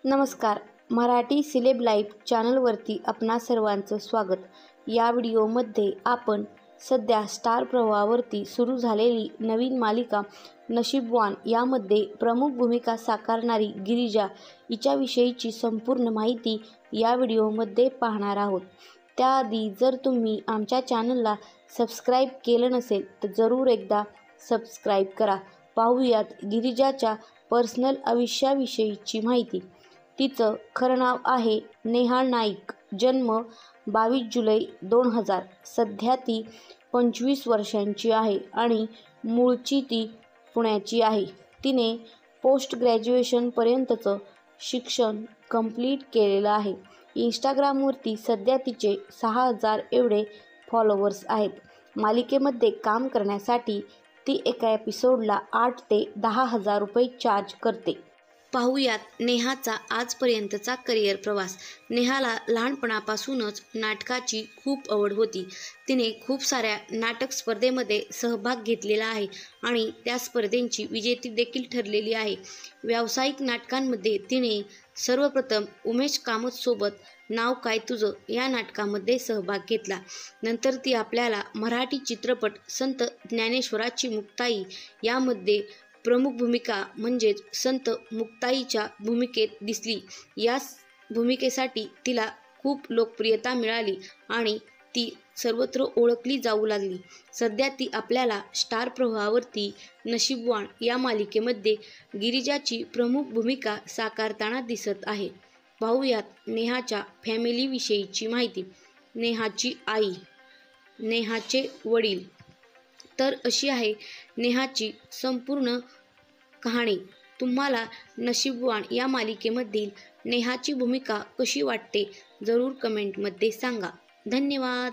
नमस्कार. Marathi celeb life चॅनलवरती आपणा सर्वांचं स्वागत. या व्हिडिओमध्ये आपण सध्या स्टार प्रवाहावरती सुरू झालेली नवीन मालिका नशीबवान यामध्ये प्रमुख भूमिका साकारणारी गिरिजा हिच्याविषयीची संपूर्ण माहिती या व्हिडिओमध्ये पाहणार आहोत. त्याआधी जर तुम्ही आमच्या चॅनलला सबस्क्राईब केलं नसेल तर जरूर एकदा सबस्क्राईब करा. पाहूयात गिरिजाच्या पर्सनल आयुष्याविषयीची माहिती. तिचं खरं नाव आहे नेहा नाईक. जन्म 22 जुलै 2000. सध्या ती 25 वर्षांची आहे आणि मूळची ती पुण्याची आहे. तिने पोस्ट ग्रॅज्युएशनपर्यंतचं शिक्षण कंप्लीट केलेलं आहे. इंस्टाग्रामवरती सध्या तिचे 6000 एवढे फॉलोअर्स आहेत. मालिकेमध्ये काम करण्यासाठी ती एका एपिसोडला 8 ते 10,000 रुपये चार्ज करते. पाहूयात नेहाचा आजपर्यंतचा करिअर प्रवास. नेहाला लहानपणापासूनच नाटकाची खूप आवड होती. तिने खूप साऱ्या नाटक स्पर्धेमध्ये सहभाग घेतलेला आहे आणि त्या स्पर्धेंची विजेती देखील ठरलेली आहे. व्यावसायिक नाटकांमध्ये तिने सर्वप्रथम उमेश कामतसोबत नाव काय तुझं या नाटकामध्ये सहभाग घेतला. नंतर ती आपल्याला मराठी चित्रपट संत ज्ञानेश्वराची मुक्ताई यामध्ये प्रमुख भूमिका म्हणजेच संत मुक्ताईच्या भूमिकेत दिसली. या भूमिकेसाठी तिला खूप लोकप्रियता मिळाली आणि ती सर्वत्र ओळखली जाऊ लागली. सध्या ती आपल्याला स्टार प्रवाहावरती नशीबवान या मालिकेमध्ये गिरिजाची प्रमुख भूमिका साकारताना दिसत आहे. पाहूयात नेहाच्या फॅमिलीविषयीची माहिती. नेहाची आई, नेहाचे वडील, तर अशी आहे नेहाची संपूर्ण कहाणी. तुम्हाला नशीबवान या मालिकेमधील नेहाची भूमिका कशी वाटते जरूर कमेंटमध्ये सांगा. धन्यवाद.